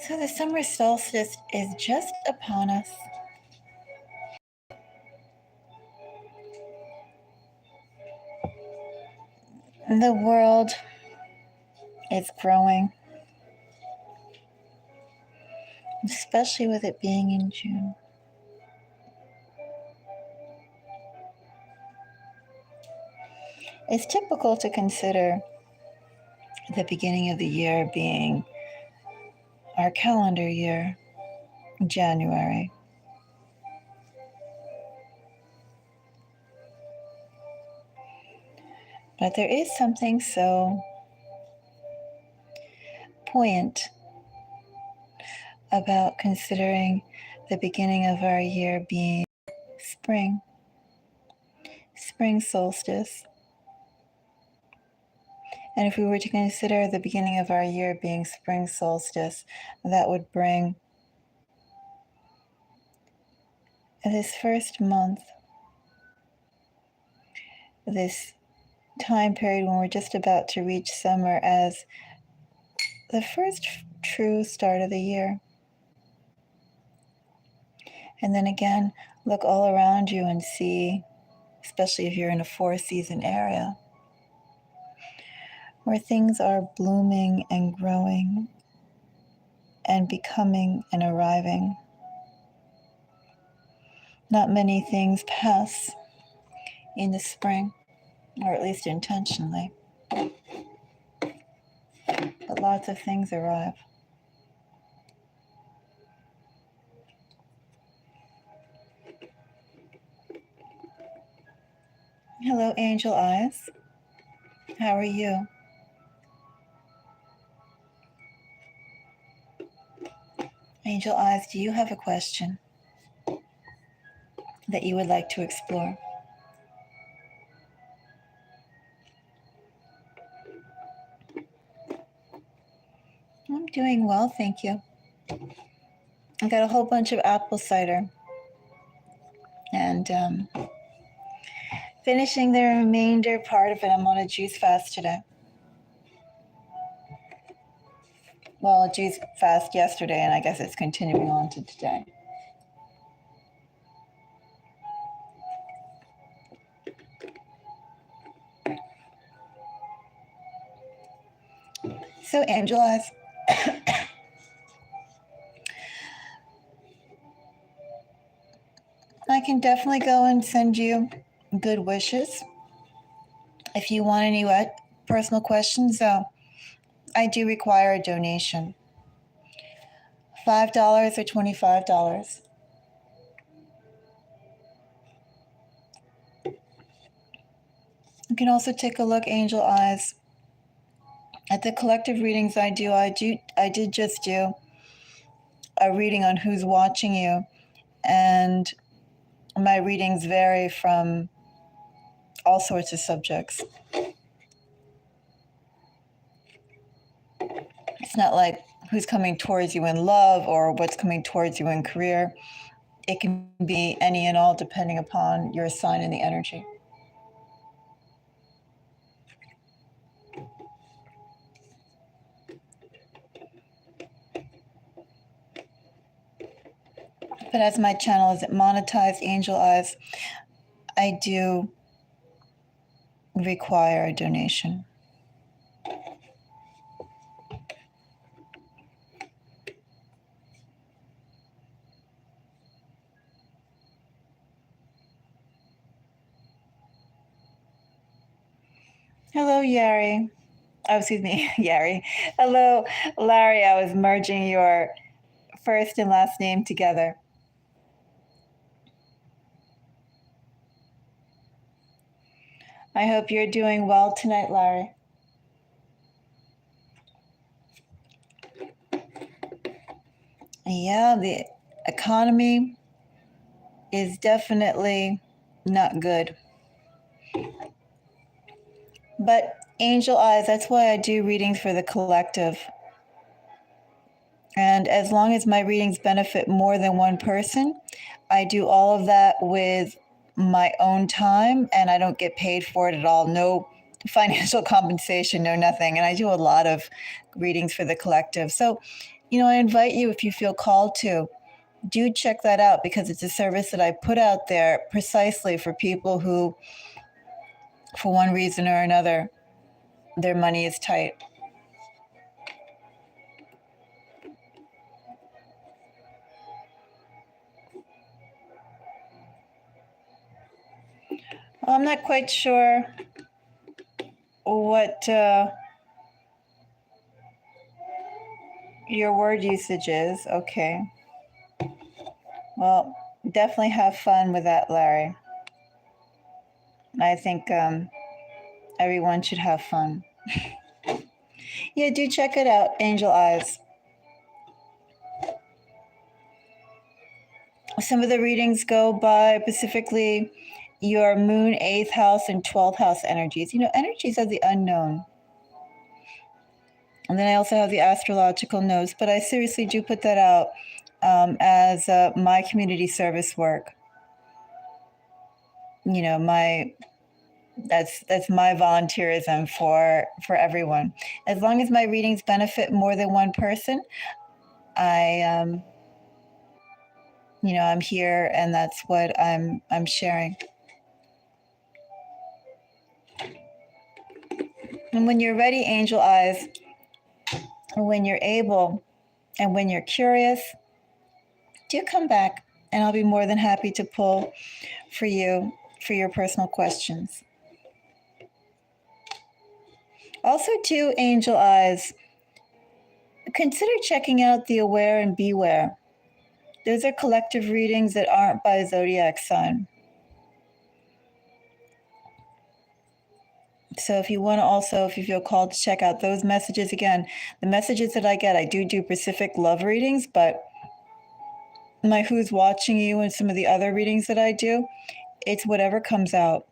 So the summer solstice is just upon us. The world is growing, especially with it being in June. It's typical to consider the beginning of the year being our calendar year, January. But there is something so poignant about considering the beginning of our year being spring solstice. And if we were to consider the beginning of our year being spring solstice, that would bring this first month, this time period when we're just about to reach summer, as the first true start of the year. And then again, look all around you and see, especially if you're in a four-season area, where things are blooming and growing and becoming and arriving. Not many things pass in the spring, or at least intentionally, but lots of things arrive. Hello, Angel Eyes. How are you? Angel Eyes, do you have a question that you would like to explore? I'm doing well, thank you. I got a whole bunch of apple cider and finishing the remainder part of it. I'm on a juice fast today. Well, a juice fast yesterday, and I guess it's continuing on to today. So, Angel Eyes, I can definitely go and send you good wishes. If you want any personal questions, I do require a donation. $5 or $25. You can also take a look, Angel Eyes, at the collective readings I do. I did just do a reading on who's watching you, and my readings vary from all sorts of subjects. It's not like who's coming towards you in love or what's coming towards you in career. It can be any and all depending upon your sign and the energy. But as my channel is monetized, Angel Eyes, I do require a donation. Hello, Yari. Oh, excuse me, Yari. Hello, Larry. I was merging your first and last name together. I hope you're doing well tonight, Larry. Yeah, the economy is definitely not good. But Angel Eyes, that's why I do readings for the collective. And as long as my readings benefit more than one person, I do all of that with my own time, and I don't get paid for it at all. No financial compensation, no nothing. And I do a lot of readings for the collective. So I invite you, if you feel called to, do check that out, because it's a service that I put out there precisely for people who, for one reason or another, their money is tight. I'm not quite sure what your word usage is. Okay. Well, definitely have fun with that, Larry. I think everyone should have fun. Yeah, do check it out, Angel Eyes. Some of the readings go by specifically your moon, 8th house, and 12th house energies. Energies of the unknown. And then I also have the astrological notes, but I seriously do put that out as my community service work. That's my volunteerism for everyone. As long as my readings benefit more than one person, I'm here, and that's what I'm sharing. And when you're ready, Angel Eyes, when you're able, and when you're curious, do come back, and I'll be more than happy to pull for you for your personal questions. Also, too, Angel Eyes, consider checking out the Aware and Beware. Those are collective readings that aren't by zodiac sign. So if you want to also, if you feel called to check out those messages, again, the messages that I get, I do Pacific love readings, but my Who's Watching You and some of the other readings that I do, it's whatever comes out.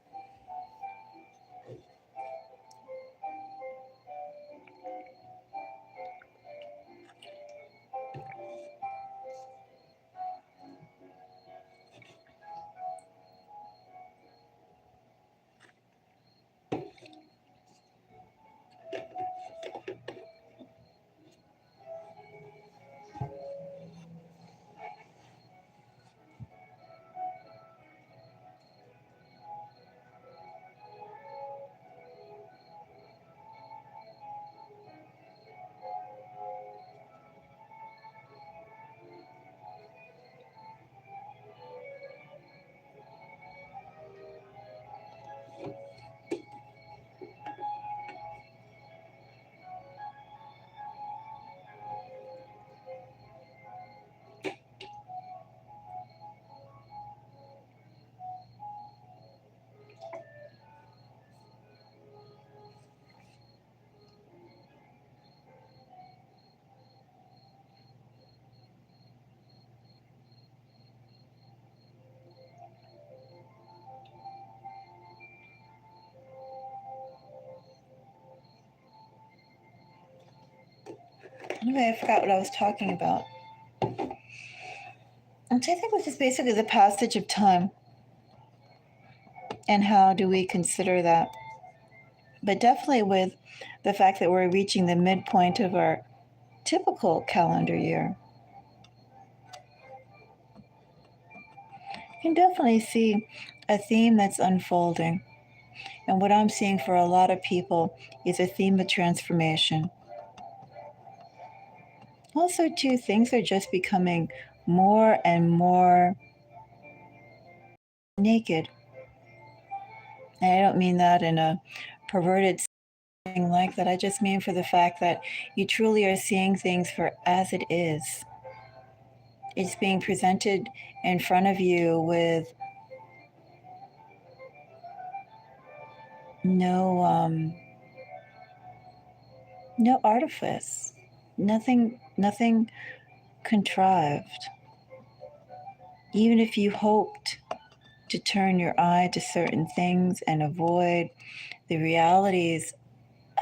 Anyway, I forgot what I was talking about. Which I think was just basically the passage of time. And how do we consider that? But definitely with the fact that we're reaching the midpoint of our typical calendar year, you can definitely see a theme that's unfolding. And what I'm seeing for a lot of people is a theme of transformation. Also, too, things are just becoming more and more naked. And I don't mean that in a perverted thing like that. I just mean for the fact that you truly are seeing things for as it is. It's being presented in front of you with no artifice, nothing contrived. Even if you hoped to turn your eye to certain things and avoid the realities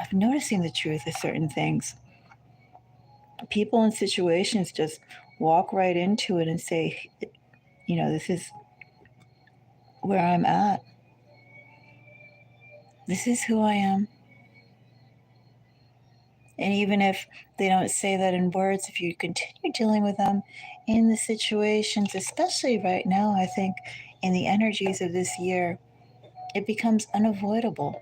of noticing the truth of certain things, people and situations just walk right into it and say, this is where I'm at. This is who I am. And even if they don't say that in words, if you continue dealing with them in the situations, especially right now, I think in the energies of this year, it becomes unavoidable.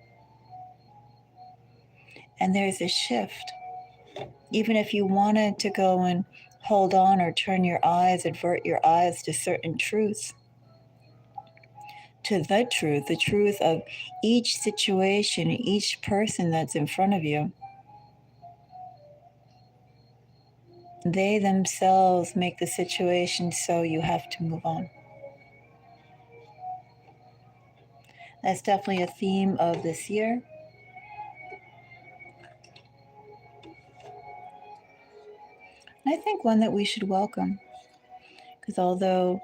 And there's a shift. Even if you wanted to go and hold on or turn your eyes, avert your eyes to certain truths, to the truth of each situation, each person that's in front of you, they themselves make the situation so you have to move on. That's definitely a theme of this year. And I think one that we should welcome, because although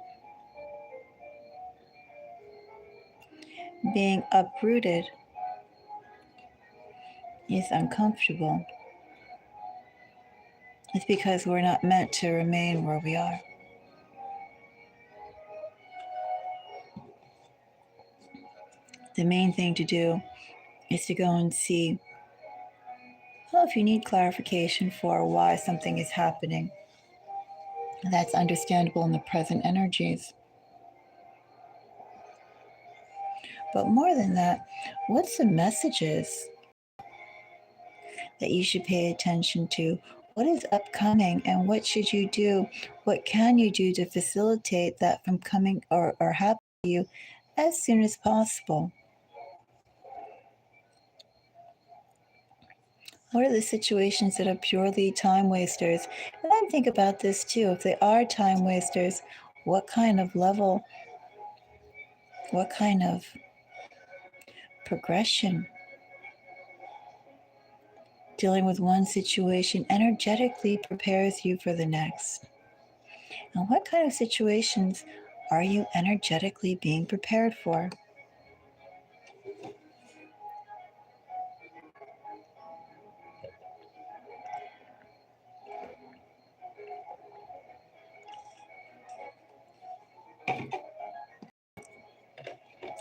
being uprooted is uncomfortable, it's because we're not meant to remain where we are. The main thing to do is to go and see, well, if you need clarification for why something is happening, that's understandable in the present energies. But more than that, what's the messages that you should pay attention to? What is upcoming and what should you do? What can you do to facilitate that from coming or happening to you as soon as possible? What are the situations that are purely time wasters? And then think about this too. If they are time wasters, what kind of level, what kind of progression dealing with one situation energetically prepares you for the next? And what kind of situations are you energetically being prepared for?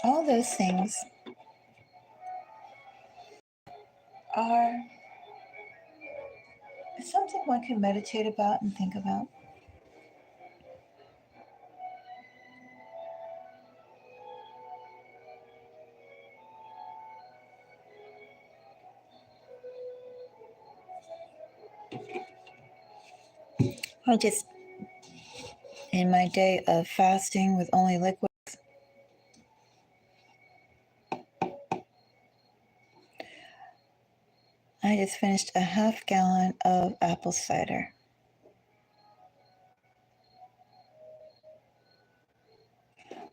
All those things are something one can meditate about and think about. I just, in my day of fasting with only liquids, I just finished a half gallon of apple cider.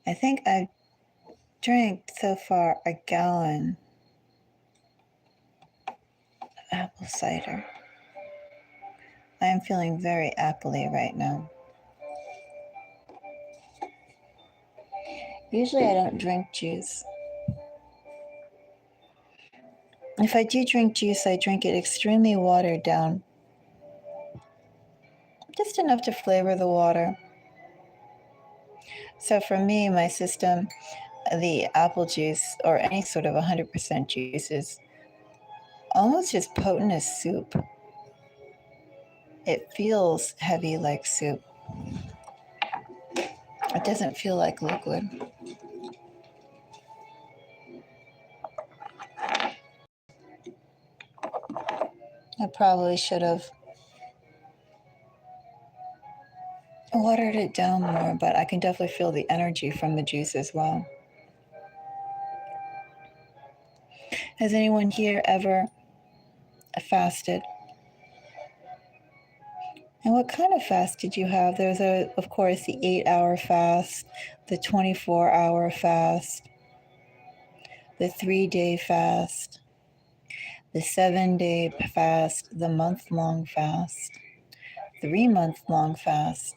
I think I've drank so far a gallon of apple cider. I am feeling very appley right now. Usually I don't drink juice. If I do drink juice, I drink it extremely watered down. Just enough to flavor the water. So for me, my system, the apple juice or any sort of 100% juice is almost as potent as soup. It feels heavy like soup. It doesn't feel like liquid. I probably should have watered it down more, but I can definitely feel the energy from the juice as well. Has anyone here ever fasted? And what kind of fast did you have? There's of course, the 8-hour fast, the 24-hour fast, the 3-day fast, the 7-day fast, the month-long fast, 3-month-long fast.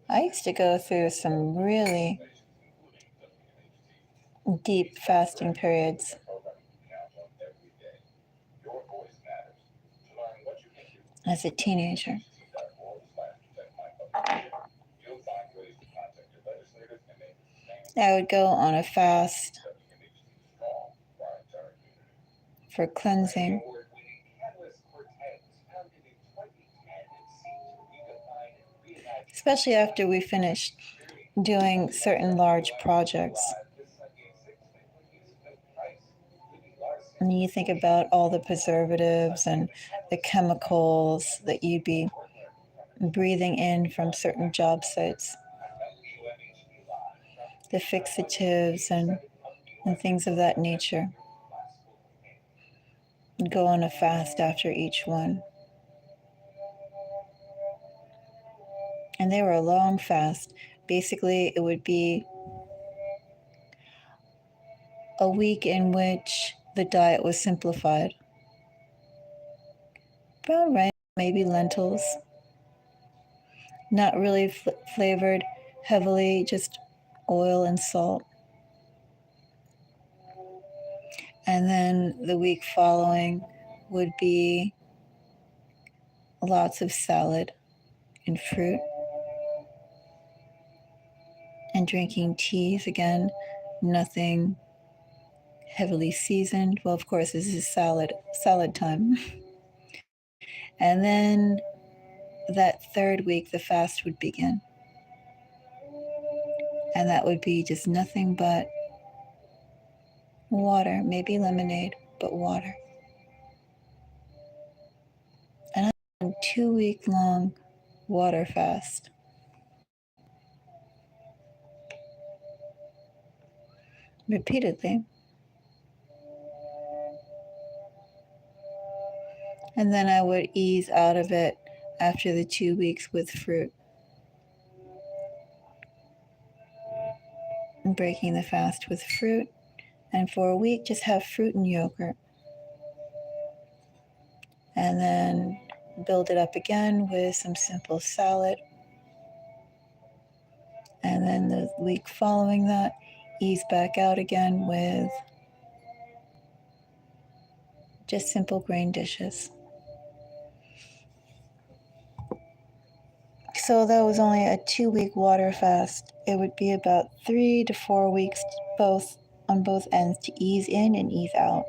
I used to go through some really deep fasting periods. As a teenager. I would go on a fast for cleansing. Especially after we finished doing certain large projects. And you think about all the preservatives and the chemicals that you'd be breathing in from certain job sites, the fixatives and things of that nature. And go on a fast after each one. And they were a long fast. Basically, it would be a week in which the diet was simplified. Brown rice, maybe lentils, not really flavored heavily, just oil and salt. And then the week following would be lots of salad and fruit and drinking teas again, nothing heavily seasoned. Well, of course, this is salad time. And then that third week, the fast would begin. And that would be just nothing but water, maybe lemonade, but water. And a 2-week long water fast. Repeatedly. And then I would ease out of it after the 2 weeks with fruit. And breaking the fast with fruit. And for a week, just have fruit and yogurt. And then build it up again with some simple salad. And then the week following that, ease back out again with just simple grain dishes. So that was only a 2-week water fast. It would be about 3 to 4 weeks both on both ends to ease in and ease out.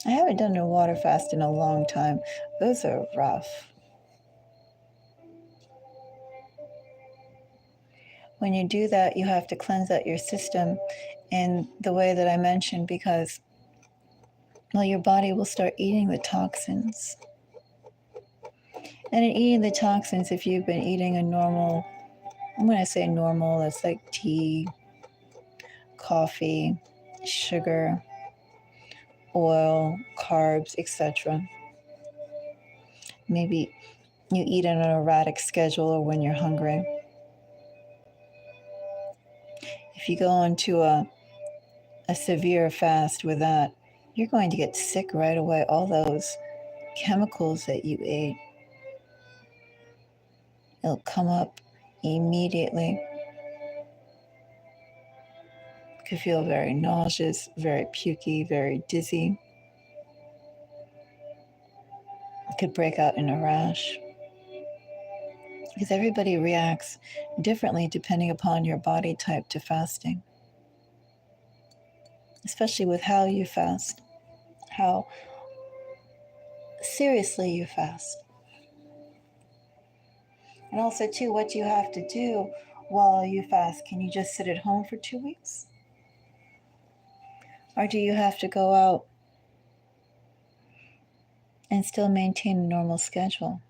I haven't done a water fast in a long time. Those are rough. When you do that, you have to cleanse out your system in the way that I mentioned because, well, your body will start eating the toxins. And in eating the toxins, if you've been eating a normal, I'm going to say normal, that's like tea, coffee, sugar, oil, carbs, etc. Maybe you eat on an erratic schedule or when you're hungry. If you go into a severe fast with that, you're going to get sick right away. All those chemicals that you ate, it'll come up immediately. You could feel very nauseous, very pukey, very dizzy. It could break out in a rash. Because everybody reacts differently depending upon your body type to fasting. Especially with how you fast, how seriously you fast. And also, too, what you have to do while you fast. Can you just sit at home for 2 weeks? Or do you have to go out and still maintain a normal schedule?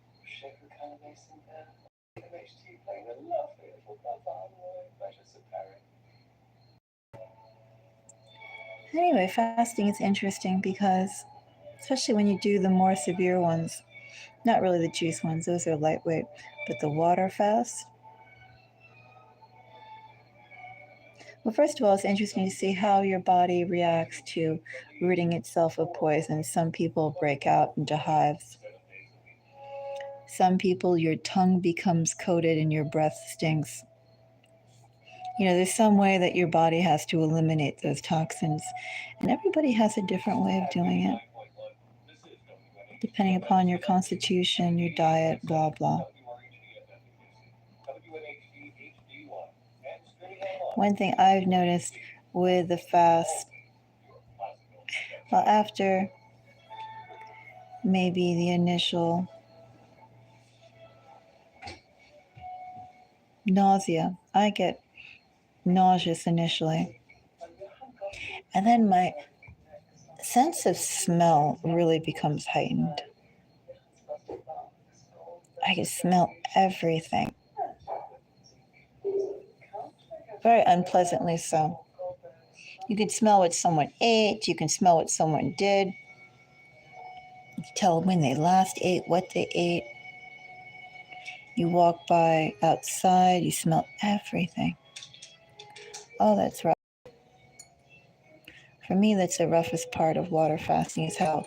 Anyway, fasting is interesting because, especially when you do the more severe ones, not really the juice ones, those are lightweight, but the water fast. Well, first of all, it's interesting to see how your body reacts to ridding itself of poison. Some people break out into hives. Some people, your tongue becomes coated and your breath stinks. There's some way that your body has to eliminate those toxins, and everybody has a different way of doing it, depending upon your constitution, your diet, blah, blah. One thing I've noticed with the fast, well, after maybe the initial nausea, I get nauseous initially. And then my sense of smell really becomes heightened. I can smell everything. Very unpleasantly so. You can smell what someone ate, you can smell what someone did. You can tell when they last ate, what they ate. You walk by outside, you smell everything. Oh, that's rough. For me, that's the roughest part of water fasting is how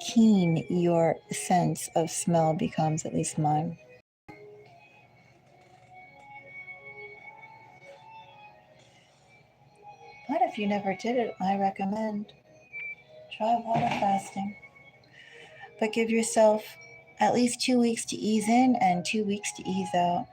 keen your sense of smell becomes, at least mine. But if you never did it, I recommend try water fasting. But give yourself at least 2 weeks to ease in and 2 weeks to ease out.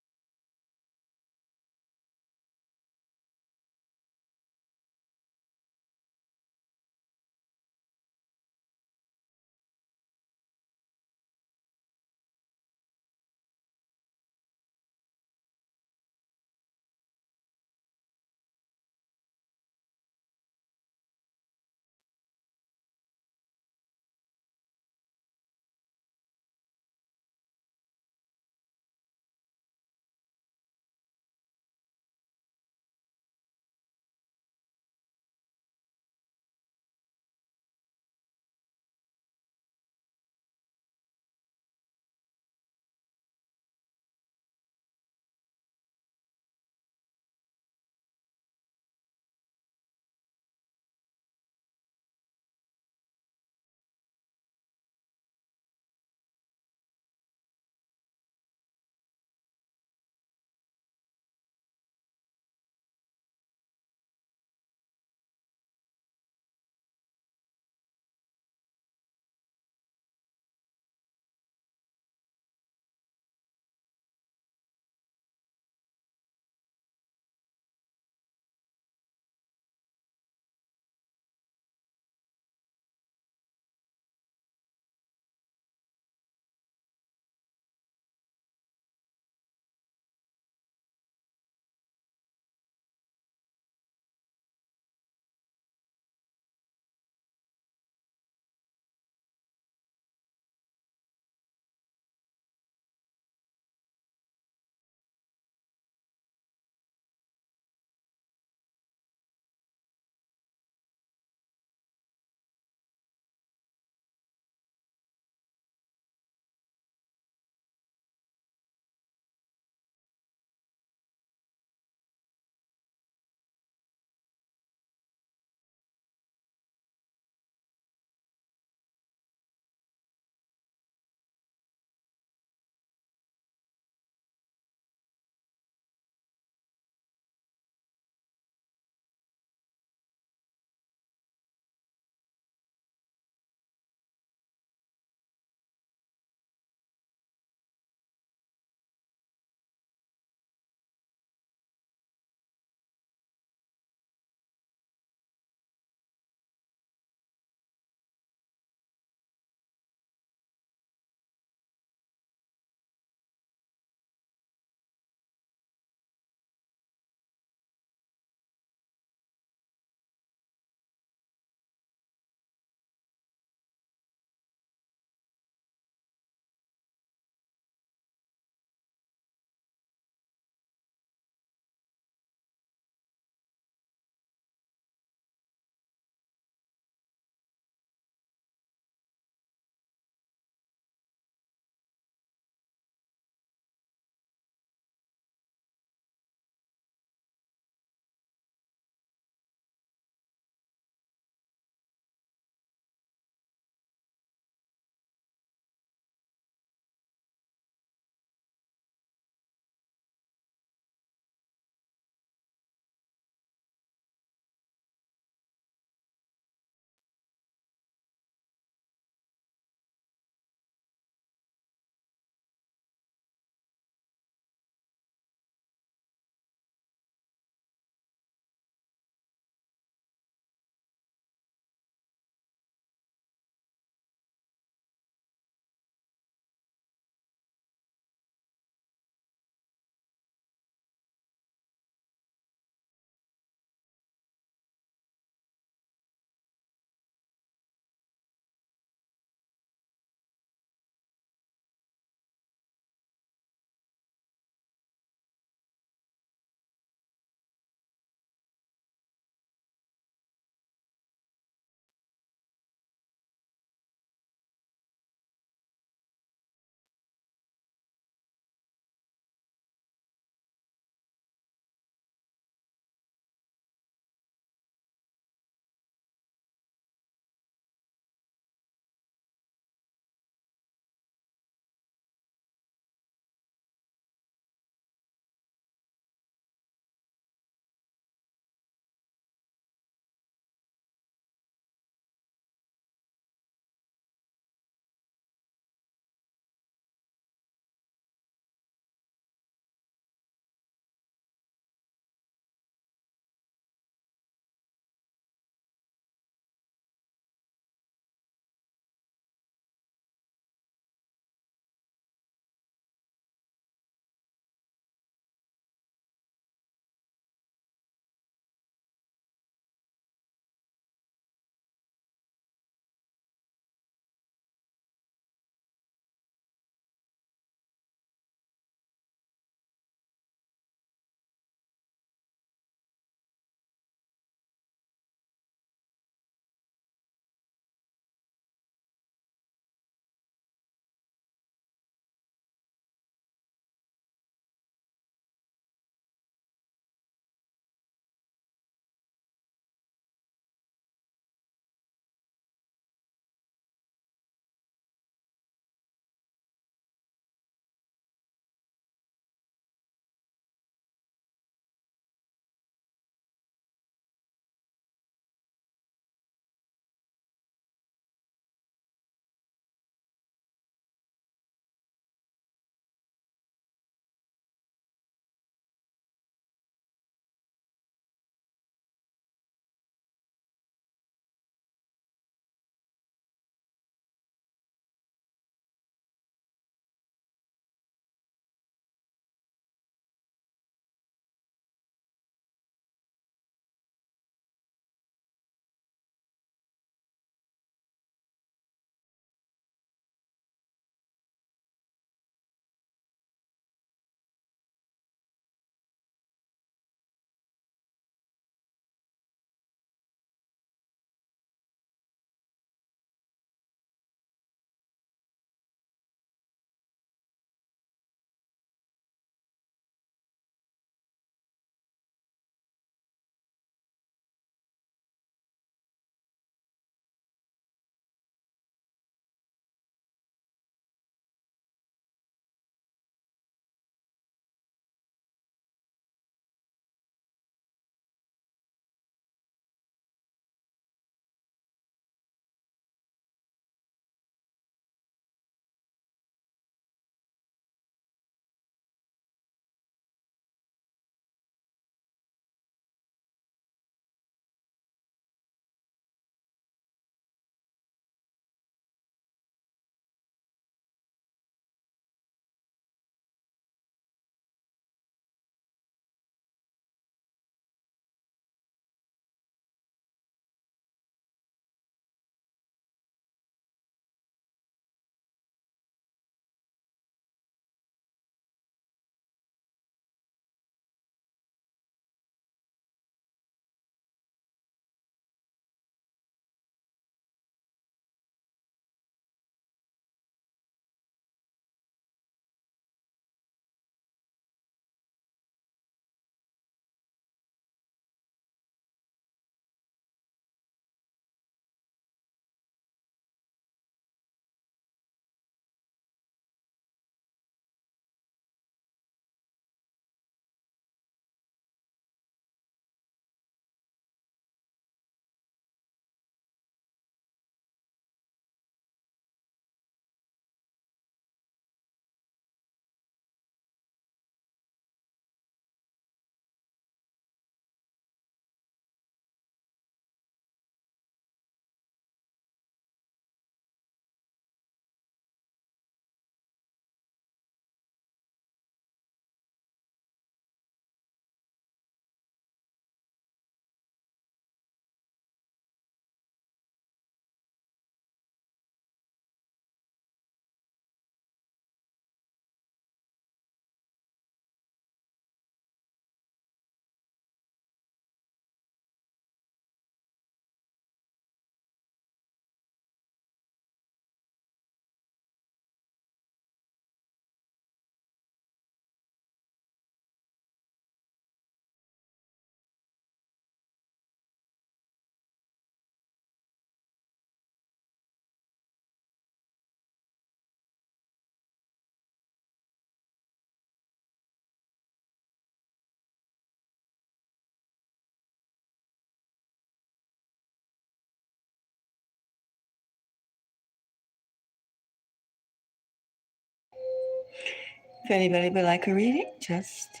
If anybody would like a reading, just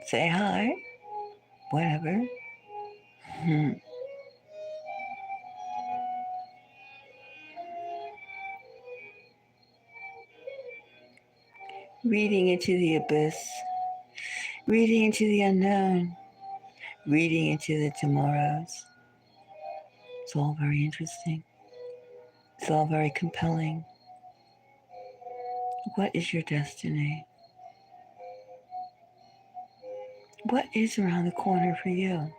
say hi, whatever. Reading into the abyss, reading into the unknown, reading into the tomorrows. It's all very interesting. It's all very compelling. What is your destiny? What is around the corner for you?